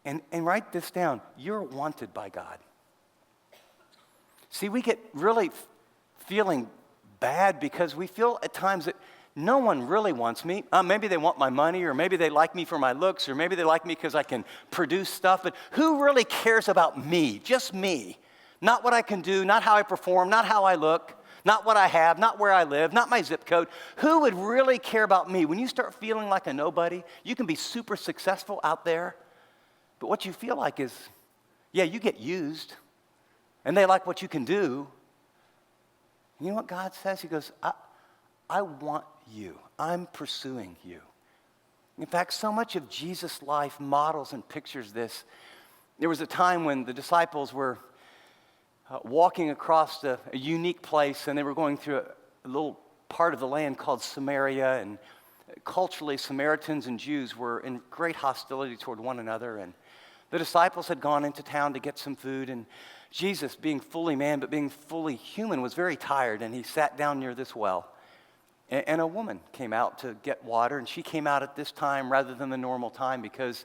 And write this down. You're wanted by God. See, we get really feeling bad because we feel at times that no one really wants me. Maybe they want my money, or maybe they like me for my looks, or maybe they like me because I can produce stuff. But who really cares about me? Just me. Not what I can do, not how I perform, not how I look, not what I have, not where I live, not my zip code. Who would really care about me? When you start feeling like a nobody, you can be super successful out there, but what you feel like is, yeah, you get used, and they like what you can do. You know what God says? He goes, I want you. I'm pursuing you. In fact, so much of Jesus' life models and pictures this. There was a time when the disciples were walking across a unique place, and they were going through a little part of the land called Samaria, and culturally, Samaritans and Jews were in great hostility toward one another, and the disciples had gone into town to get some food, and Jesus, being fully man but being fully human, was very tired, and he sat down near this well. And a woman came out to get water, and she came out at this time rather than the normal time because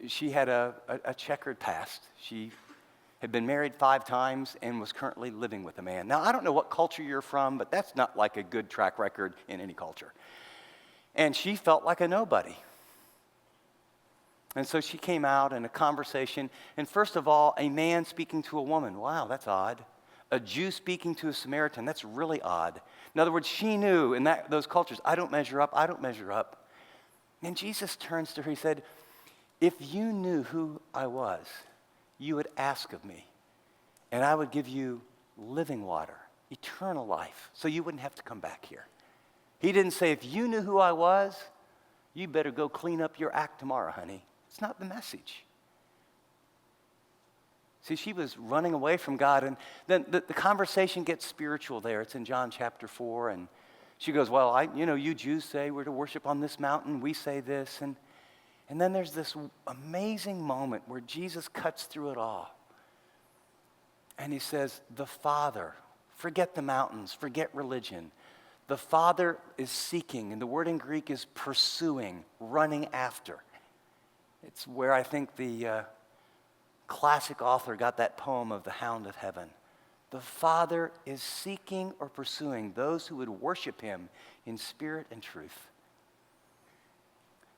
she had a checkered past. She had been married 5 times and was currently living with a man. Now, I don't know what culture you're from, but that's not like a good track record in any culture. And she felt like a nobody. And so she came out in a conversation, and first of all, a man speaking to a woman. Wow, that's odd. A Jew speaking to a Samaritan, that's really odd. In other words, she knew in those cultures, I don't measure up. And Jesus turns to her, he said, if you knew who I was, you would ask of me, and I would give you living water, eternal life, so you wouldn't have to come back here. He didn't say, if you knew who I was, you better go clean up your act tomorrow, honey. It's not the message. See, she was running away from God, and then the conversation gets spiritual there. It's in John chapter 4, and she goes, well, you Jews say we're to worship on this mountain. We say this, and then there's this amazing moment where Jesus cuts through it all. And he says, the Father, forget the mountains, forget religion. The Father is seeking, and the word in Greek is pursuing, running after. It's where I think the classic author got that poem of the Hound of Heaven. The Father is seeking or pursuing those who would worship him in spirit and truth.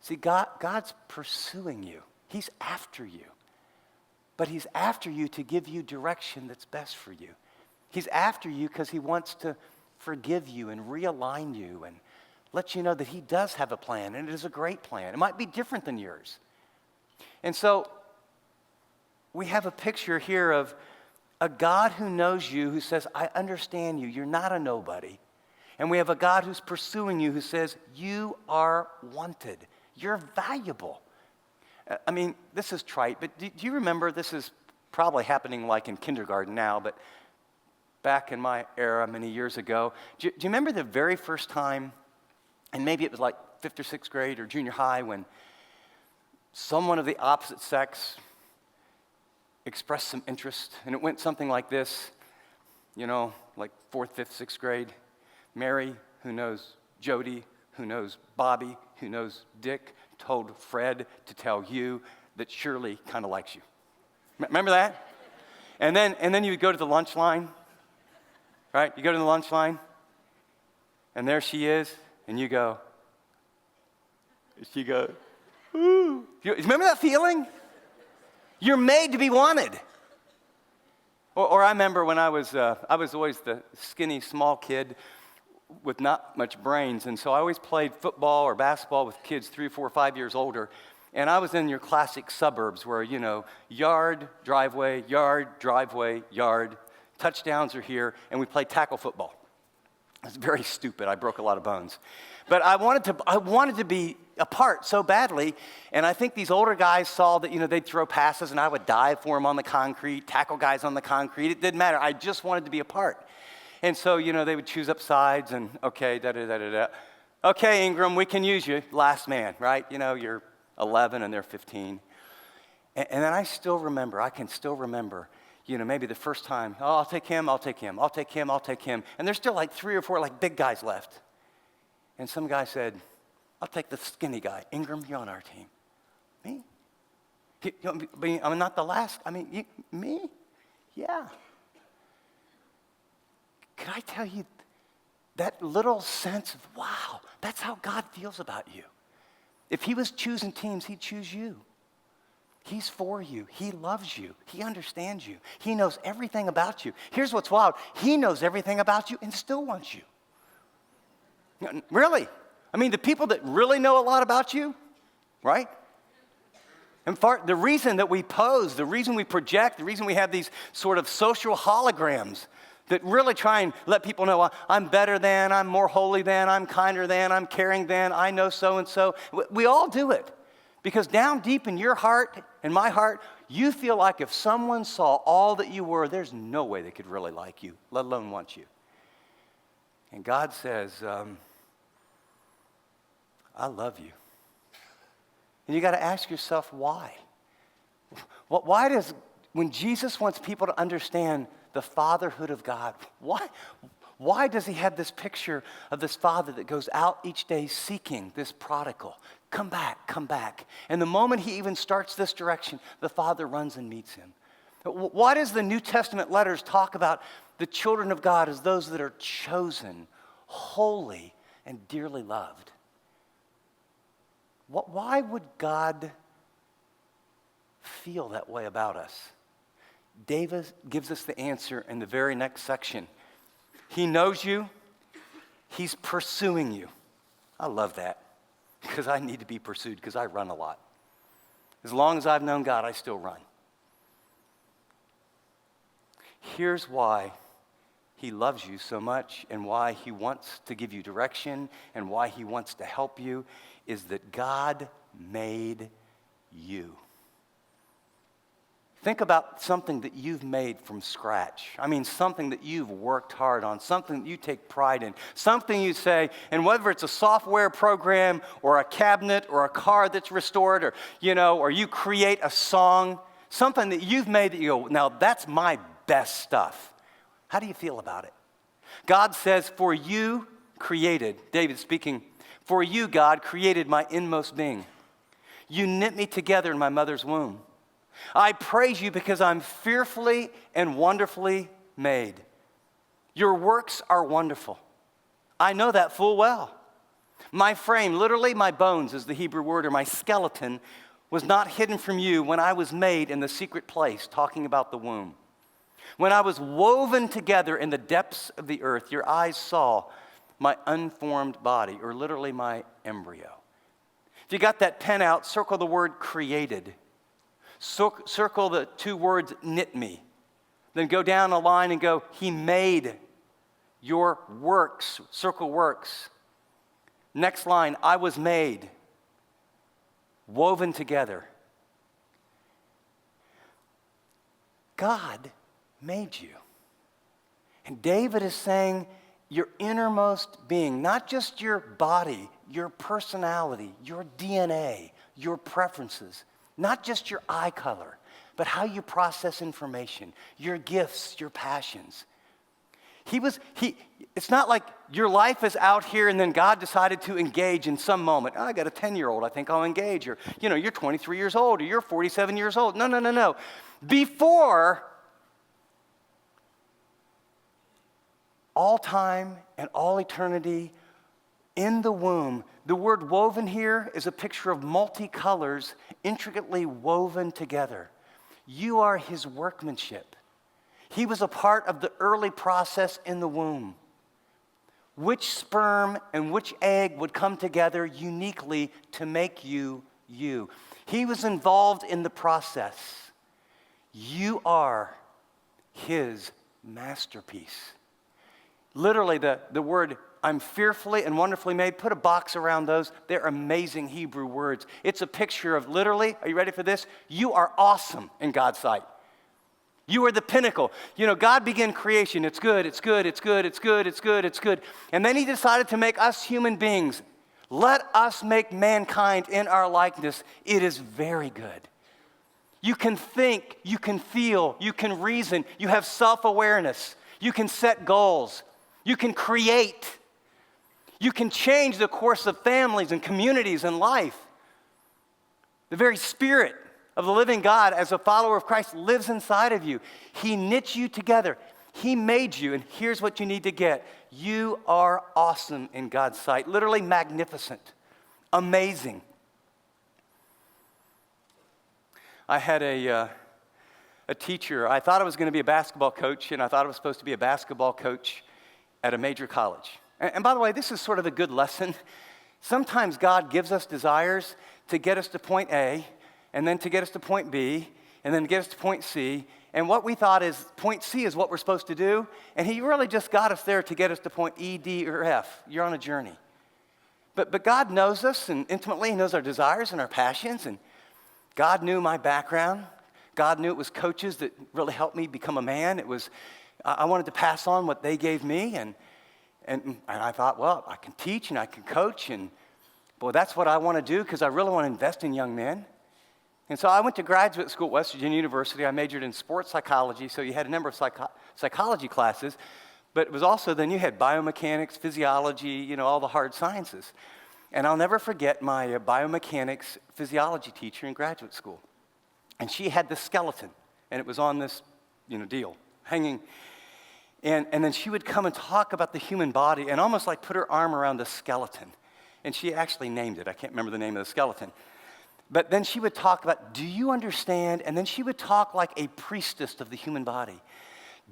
See, God's pursuing you. He's after you. But he's after you to give you direction that's best for you. He's after you because he wants to forgive you and realign you and let you know that he does have a plan, and it is a great plan. It might be different than yours. And so we have a picture here of a God who knows you, who says, I understand you. You're not a nobody. And we have a God who's pursuing you, who says, you are wanted. You're valuable. I mean, this is trite, but do you remember, this is probably happening like in kindergarten now, but back in my era many years ago, do you remember the very first time, and maybe it was like 5th or 6th grade or junior high, when someone of the opposite sex expressed some interest, and it went something like this, like 4th, 5th, 6th grade. Mary, who knows Jody, who knows Bobby, who knows Dick, told Fred to tell you that Shirley kind of likes you. Remember that? And then you would go to the lunch line, right? You go to the lunch line, and there she is, and she goes, ooh. You remember that feeling? You're made to be wanted. Or I remember when I was always the skinny, small kid with not much brains, and so I always played football or basketball with kids 3, 4, 5 years older, and I was in your classic suburbs where, yard, driveway, yard, touchdowns are here, and we played tackle football. It was very stupid. I broke a lot of bones. But I wanted to be a part so badly, and I think these older guys saw that, they'd throw passes, and I would dive for them on the concrete, tackle guys on the concrete. It didn't matter. I just wanted to be a part. And so, they would choose up sides, and okay, da-da-da-da-da. Okay, Ingram, we can use you, last man, right? You're 11 and they're 15. And then I can still remember, maybe the first time, I'll take him. And there's still like 3 or 4 like big guys left. And some guy said, I'll take the skinny guy. Ingram, you're on our team. Me? I'm not the last. Me? Yeah. Can I tell you that little sense of, wow, that's how God feels about you. If he was choosing teams, he'd choose you. He's for you. He loves you. He understands you. He knows everything about you. Here's what's wild. He knows everything about you and still wants you. Really. The people that really know a lot about you, right? In part, the reason that we pose, the reason we project, the reason we have these sort of social holograms that really try and let people know I'm better than, I'm more holy than, I'm kinder than, I'm caring than, I know so-and-so. We all do it. Because down deep in your heart and my heart, you feel like if someone saw all that you were, there's no way they could really like you, let alone want you. And God says, I love you. And you got to ask yourself, why? When Jesus wants people to understand the fatherhood of God, why does he have this picture of this father that goes out each day seeking this prodigal? Come back, come back. And the moment he even starts this direction, the father runs and meets him. Why does the New Testament letters talk about the children of God as those that are chosen, holy, and dearly loved? Why would God feel that way about us? David gives us the answer in the very next section. He knows you. He's pursuing you. I love that because I need to be pursued because I run a lot. As long as I've known God, I still run. Here's why he loves you so much and why he wants to give you direction and why he wants to help you is that God made you. Think about something that you've made from scratch. Something that you've worked hard on, something that you take pride in, something you say, and whether it's a software program or a cabinet or a car that's restored or you create a song, something that you've made that you go, now that's my best stuff. How do you feel about it? God says, for you created, David speaking, for you, God, created my inmost being. You knit me together in my mother's womb. I praise you because I'm fearfully and wonderfully made. Your works are wonderful. I know that full well. My frame, literally my bones is the Hebrew word, or my skeleton, was not hidden from you when I was made in the secret place, talking about the womb. When I was woven together in the depths of the earth, your eyes saw my unformed body, or literally my embryo. If you got that pen out, circle the word created. Circle the two words knit me. Then go down a line and go, he made your works. Circle works. Next line, I was made, woven together. God made you. And David is saying your innermost being, not just your body, your personality, your DNA, your preferences, not just your eye color, but how you process information, your gifts, your passions. It's not like your life is out here and then God decided to engage in some moment. I got a 10-year-old, I think I'll engage. Or, you're 23 years old or you're 47 years old. No. Before all time and all eternity, in the womb, the word woven here is a picture of multicolors intricately woven together. You are his workmanship. He was a part of the early process in the womb. Which sperm and which egg would come together uniquely to make you, you. He was involved in the process. You are his masterpiece. Literally, the word, I'm fearfully and wonderfully made, put a box around those. They're amazing Hebrew words. It's a picture of literally, are you ready for this? You are awesome in God's sight. You are the pinnacle. God began creation. It's good, it's good, it's good, it's good, it's good, it's good. And then he decided to make us human beings. Let us make mankind in our likeness. It is very good. You can think, you can feel, you can reason, you have self-awareness, you can set goals, you can create, you can change the course of families and communities and life. The very spirit of the living God as a follower of Christ lives inside of you. He knit you together. He made you, and here's what you need to get. You are awesome in God's sight, literally magnificent, amazing. I had a teacher. I thought I was going to be a basketball coach, and I thought I was supposed to be a basketball coach at a major college. And by the way, this is sort of a good lesson. Sometimes God gives us desires to get us to point A, and then to get us to point B, and then to get us to point C. And what we thought is point C is what we're supposed to do, and he really just got us there to get us to point E, D, or F. You're on a journey. But God knows us, and intimately He knows our desires and our passions, and God knew my background. God knew it was coaches that really helped me become a man. It was, I wanted to pass on what they gave me, and I thought, well, I can teach and I can coach, and boy, that's what I want to do because I really want to invest in young men. And so I went to graduate school at West Virginia University. I majored in sports psychology, so you had a number of psychology classes, but it was also then you had biomechanics, physiology, all the hard sciences. And I'll never forget my biomechanics physiology teacher in graduate school. And she had this skeleton, and it was on this, deal, hanging. And then she would come and talk about the human body and almost like put her arm around the skeleton. And she actually named it. I can't remember the name of the skeleton. But then she would talk about, do you understand? And then she would talk like a priestess of the human body.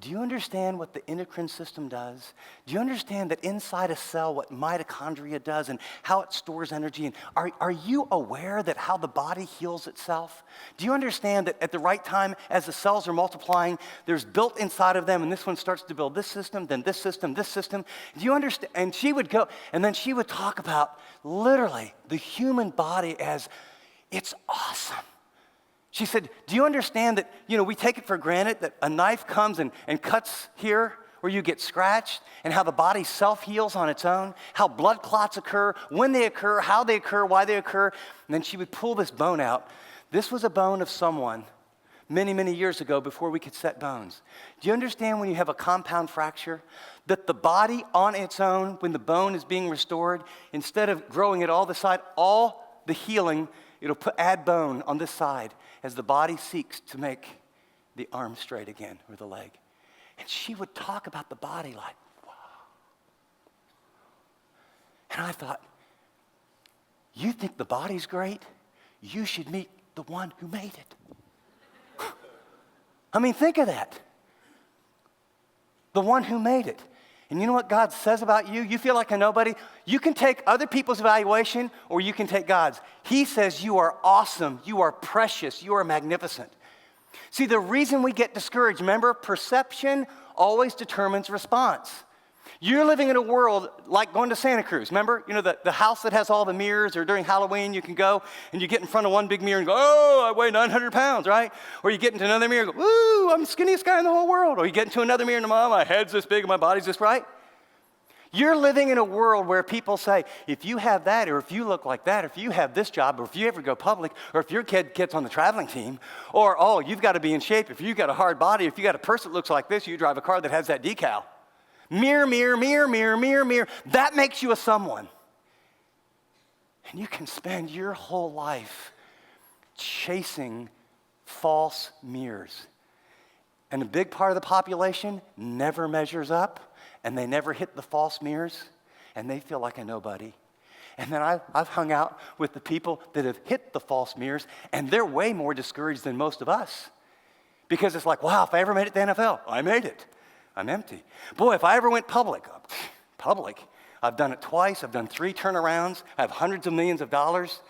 Do you understand what the endocrine system does? Do you understand that inside a cell what mitochondria does and how it stores energy? And are you aware that how the body heals itself? Do you understand that at the right time, as the cells are multiplying, there's built inside of them, and this one starts to build this system, then this system, this system? Do you understand? And she would go, and then she would talk about literally the human body as it's awesome. She said, do you understand that, we take it for granted that a knife comes and cuts here where you get scratched, and how the body self-heals on its own, how blood clots occur, when they occur, how they occur, why they occur. And then she would pull this bone out. This was a bone of someone many, many years ago before we could set bones. Do you understand when you have a compound fracture, that the body on its own, when the bone is being restored, instead of growing it all the side, all the healing, it'll add bone on this side as the body seeks to make the arm straight again, or the leg. And she would talk about the body like, wow. And I thought, you think the body's great? You should meet the one who made it. I mean, think of that. The one who made it. And you know what God says about you? You feel like a nobody? You can take other people's evaluation, or you can take God's. He says you are awesome, you are precious, you are magnificent. See, the reason we get discouraged, remember, perception always determines response. You're living in a world like going to Santa Cruz. Remember, the house that has all the mirrors, or during Halloween you can go and you get in front of one big mirror and go, oh, I weigh 900 pounds, right? Or you get into another mirror and go, ooh, I'm the skinniest guy in the whole world. Or you get into another mirror and, my head's this big and my body's this, right? You're living in a world where people say, if you have that, or if you look like that, or if you have this job, or if you ever go public, or if your kid gets on the traveling team, or, oh, you've got to be in shape. If you've got a hard body, if you got a purse that looks like this, you drive a car that has that decal. Mirror, mirror, mirror, mirror, mirror, mirror. That makes you a someone. And you can spend your whole life chasing false mirrors. And a big part of the population never measures up, and they never hit the false mirrors, and they feel like a nobody. And then I've hung out with the people that have hit the false mirrors, and they're way more discouraged than most of us. Because it's like, wow, if I ever made it to the NFL, I made it. I'm empty. Boy, if I ever went public, I've done it twice. I've done 3 turnarounds. I have hundreds of millions of dollars.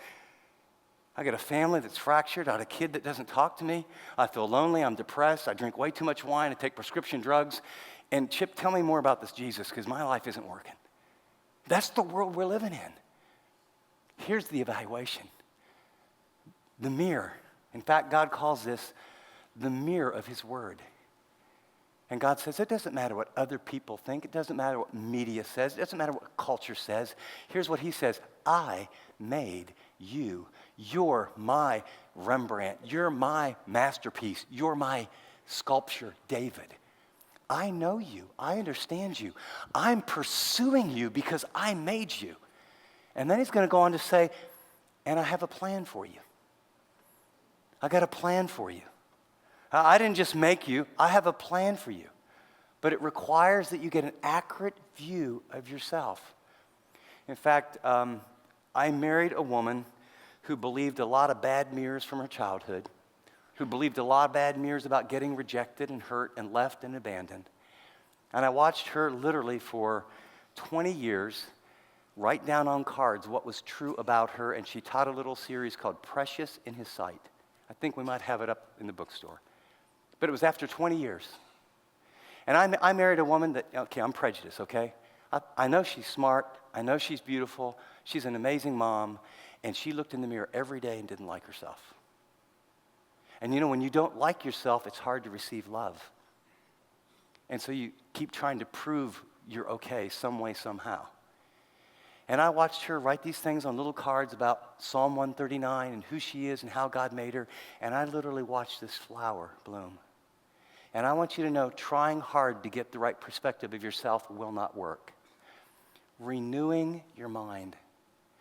I got a family that's fractured. I got a kid that doesn't talk to me. I feel lonely. I'm depressed. I drink way too much wine. I take prescription drugs. And Chip, tell me more about this Jesus, because my life isn't working. That's the world we're living in. Here's the evaluation. The mirror. In fact, God calls this the mirror of His Word. And God says, it doesn't matter what other people think. It doesn't matter what media says. It doesn't matter what culture says. Here's what He says. I made you. You're my Rembrandt. You're my masterpiece. You're my sculpture, David. I know you. I understand you. I'm pursuing you because I made you. And then He's going to go on to say, and I have a plan for you. I got a plan for you. I didn't just make you, I have a plan for you. But it requires that you get an accurate view of yourself. In fact, I married a woman who believed a lot of bad mirrors from her childhood, who believed a lot of bad mirrors about getting rejected and hurt and left and abandoned. And I watched her literally for 20 years write down on cards what was true about her, and she taught a little series called Precious in His Sight. I think we might have it up in the bookstore. But it was after 20 years. And I married a woman that, okay, I'm prejudiced, okay? I know she's smart. I know she's beautiful. She's an amazing mom. And she looked in the mirror every day and didn't like herself. And you know, when you don't like yourself, it's hard to receive love. And so you keep trying to prove you're okay some way, somehow. And I watched her write these things on little cards about Psalm 139 and who she is and how God made her. And I literally watched this flower bloom. And I want you to know, trying hard to get the right perspective of yourself will not work. Renewing your mind.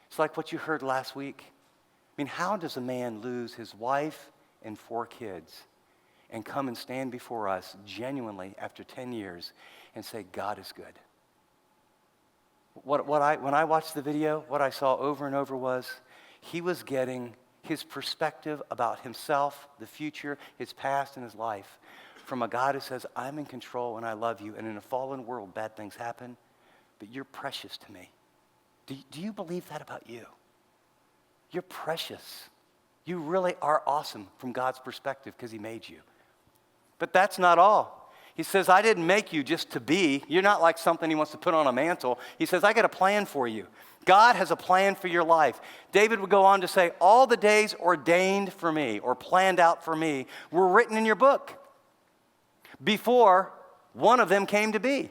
It's like what you heard last week. I mean, how does a man lose his wife and 4 kids and come and stand before us genuinely after 10 years and say, God is good? When I watched the video, what I saw over and over was he was getting his perspective about himself, the future, his past, and his life from a God who says, I'm in control and I love you, and in a fallen world, bad things happen, but you're precious to me. Do you believe that about you? You're precious. You really are awesome from God's perspective because he made you. But that's not all. He says, I didn't make you just to be. You're not like something he wants to put on a mantle. He says, I got a plan for you. God has a plan for your life. David would go on to say, all the days ordained for me or planned out for me were written in your book before one of them came to be.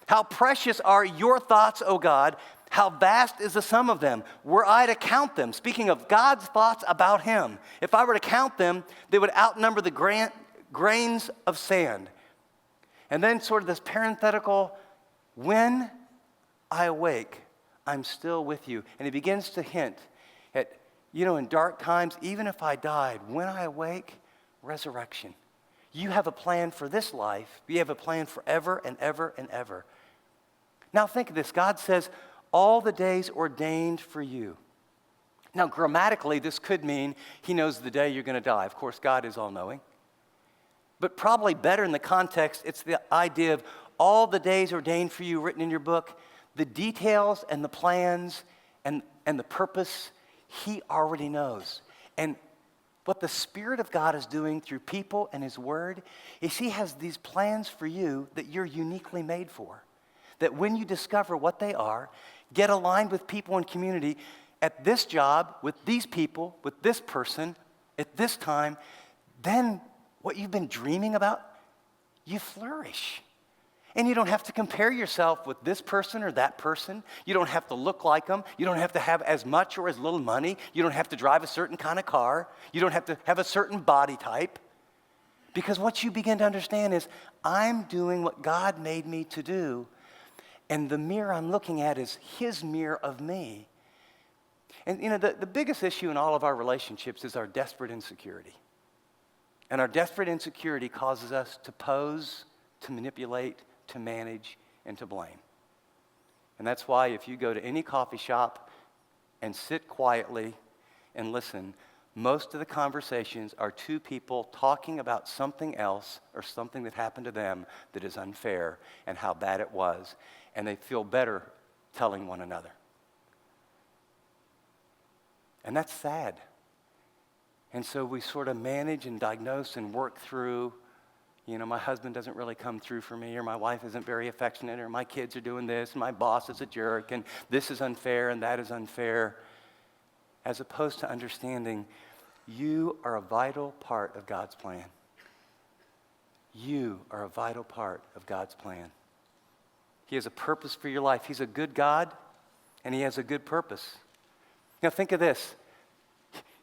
How precious are your thoughts, O God? How vast is the sum of them? Were I to count them, speaking of God's thoughts about him, if I were to count them, they would outnumber the grains of sand. And then sort of this parenthetical, when I awake, I'm still with you. And he begins to hint at, in dark times, even if I died, when I awake, resurrection. You have a plan for this life. You have a plan forever and ever and ever. Now think of this. God says, all the days ordained for you. Now grammatically, this could mean he knows the day you're going to die. Of course, God is all-knowing. But probably better in the context, it's the idea of all the days ordained for you written in your book, the details and the plans and the purpose, he already knows. And what the Spirit of God is doing through people and his word is he has these plans for you that you're uniquely made for. That when you discover what they are, get aligned with people in community at this job, with these people, with this person, at this time, then what you've been dreaming about, you flourish. And you don't have to compare yourself with this person or that person. You don't have to look like them. You don't have to have as much or as little money. You don't have to drive a certain kind of car. You don't have to have a certain body type. Because what you begin to understand is, I'm doing what God made me to do, and the mirror I'm looking at is his mirror of me. And the biggest issue in all of our relationships is our desperate insecurity. And our desperate insecurity causes us to pose, to manipulate, to manage, and to blame. And that's why if you go to any coffee shop and sit quietly and listen, most of the conversations are two people talking about something else or something that happened to them that is unfair and how bad it was. And they feel better telling one another. And that's sad. And so we sort of manage and diagnose and work through, my husband doesn't really come through for me, or my wife isn't very affectionate, or my kids are doing this, and my boss is a jerk, and this is unfair, and that is unfair, as opposed to understanding you are a vital part of God's plan. You are a vital part of God's plan. He has a purpose for your life. He's a good God, and he has a good purpose. Now think of this.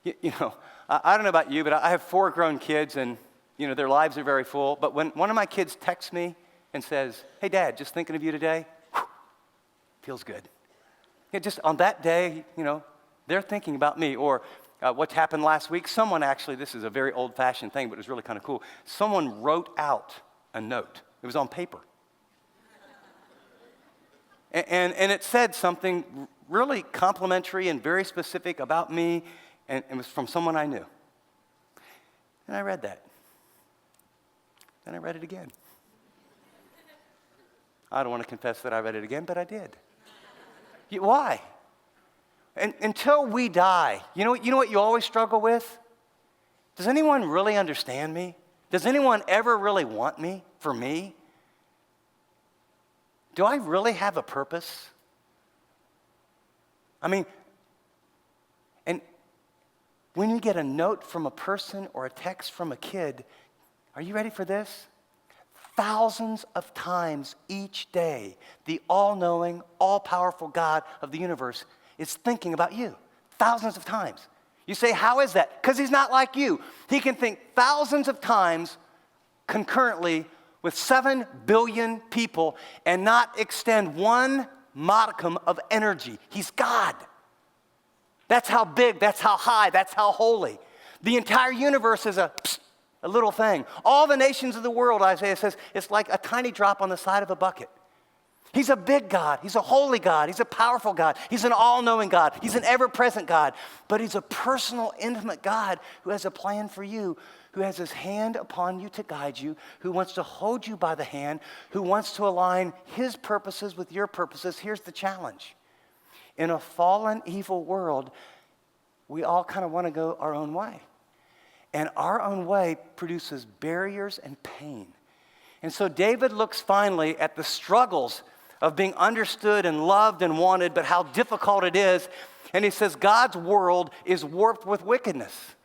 I don't know about you, but I have 4 grown kids, and their lives are very full. But when one of my kids texts me and says, hey, Dad, just thinking of you today, feels good. Just on that day, they're thinking about me. Or What happened last week, someone actually, this is a very old-fashioned thing, but it was really kind of cool. Someone wrote out a note. It was on paper. And it said something really complimentary and very specific about me, and it was from someone I knew. And I read that. Then I read it again. I don't want to confess that I read it again, but I did. Why? Until we die, you know what you always struggle with? Does anyone really understand me? Does anyone ever really want me for me? Do I really have a purpose? I mean, and when you get a note from a person or a text from a kid, are you ready for this? Thousands of times each day, the all-knowing, all-powerful God of the universe is thinking about you. Thousands of times. You say, how is that? Because he's not like you. He can think thousands of times concurrently with 7 billion people and not extend one modicum of energy. He's God. That's how big, that's how high, that's how holy. The entire universe is a little thing. All the nations of the world, Isaiah says, it's like a tiny drop on the side of a bucket. He's a big God. He's a holy God. He's a powerful God. He's an all-knowing God. He's an ever-present God. But he's a personal, intimate God who has a plan for you, who has his hand upon you to guide you, who wants to hold you by the hand, who wants to align his purposes with your purposes. Here's the challenge. In a fallen, evil world, we all kind of want to go our own way. And our own way produces barriers and pain. And so David looks finally at the struggles of being understood and loved and wanted, but how difficult it is. And he says, God's world is warped with wickedness.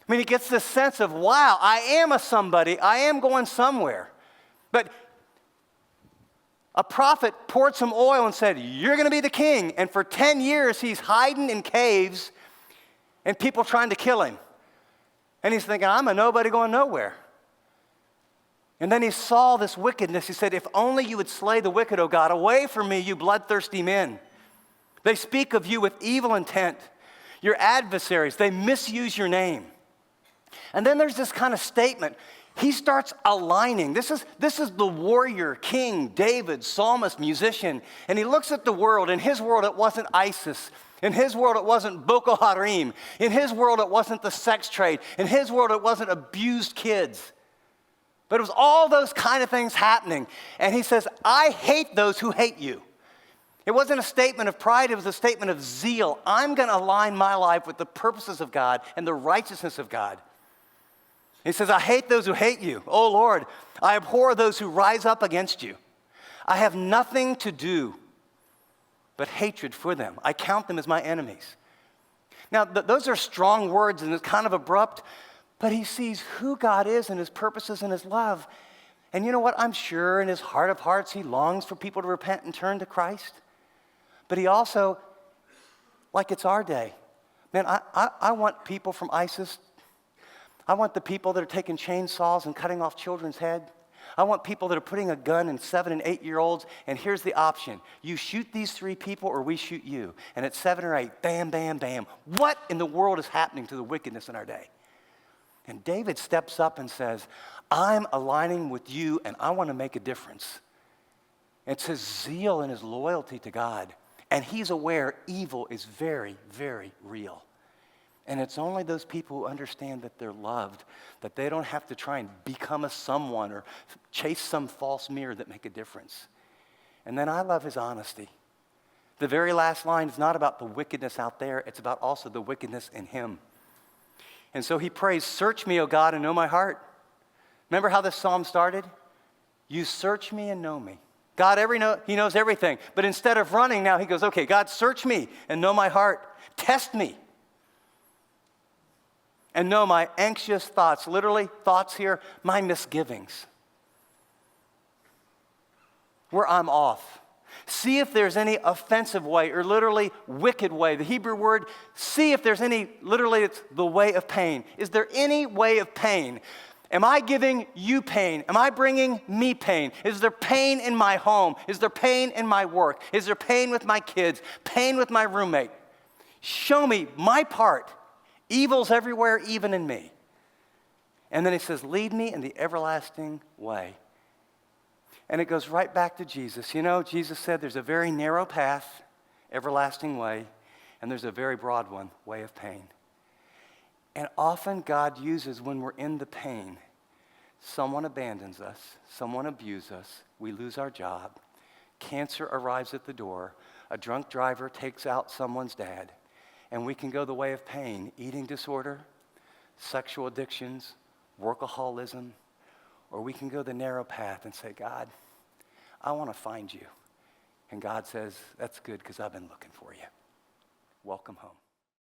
I mean, he gets this sense of, wow, I am a somebody. I am going somewhere. But a prophet poured some oil and said, you're going to be the king. And for 10 years, he's hiding in caves and people trying to kill him. And he's thinking, I'm a nobody going nowhere. And then he saw this wickedness. He said, if only you would slay the wicked, O God. Away from me, you bloodthirsty men. They speak of you with evil intent. Your adversaries, they misuse your name. And then there's this kind of statement. He starts aligning. This is the warrior, king, David, psalmist, musician. And he looks at the world. In his world, it wasn't ISIS. In his world, it wasn't Boko Haram. In his world, it wasn't the sex trade. In his world, it wasn't abused kids. But it was all those kind of things happening. And he says, I hate those who hate you. It wasn't a statement of pride. It was a statement of zeal. I'm going to align my life with the purposes of God and the righteousness of God. He says, I hate those who hate you. Oh, Lord, I abhor those who rise up against you. I have nothing to do but hatred for them. I count them as my enemies. Now, those are strong words, and it's kind of abrupt, but he sees who God is and his purposes and his love. And you know what? I'm sure in his heart of hearts, he longs for people to repent and turn to Christ. But he also, like it's our day, man, I want people from ISIS. I want the people that are taking chainsaws and cutting off children's head. I want people that are putting a gun in 7 and 8-year-olds, and here's the option. You shoot these 3 people or we shoot you. And at 7 or 8, bam, bam, bam. What in the world is happening to the wickedness in our day? And David steps up and says, I'm aligning with you and I want to make a difference. It's his zeal and his loyalty to God. And he's aware evil is very, very real. And it's only those people who understand that they're loved, that they don't have to try and become a someone or chase some false mirror that make a difference. And then I love his honesty. The very last line is not about the wickedness out there. It's about also the wickedness in him. And so he prays, search me, O God, and know my heart. Remember how this psalm started? You search me and know me. God, he knows everything. But instead of running now, he goes, okay, God, search me and know my heart. Test me. And know my anxious thoughts. Literally, thoughts here, my misgivings. Where I'm off. See if there's any offensive way, or literally wicked way. The Hebrew word, see if there's any, literally it's the way of pain. Is there any way of pain? Am I giving you pain? Am I bringing me pain? Is there pain in my home? Is there pain in my work? Is there pain with my kids? Pain with my roommate? Show me my part. Evil's everywhere, even in me. And then he says, lead me in the everlasting way. And it goes right back to Jesus. You know, Jesus said there's a very narrow path, everlasting way, and there's a very broad one, way of pain. And often God uses, when we're in the pain, someone abandons us, someone abuses us, we lose our job, cancer arrives at the door, a drunk driver takes out someone's dad, and we can go the way of pain, eating disorder, sexual addictions, workaholism, or we can go the narrow path and say, God, I want to find you. And God says, that's good because I've been looking for you. Welcome home.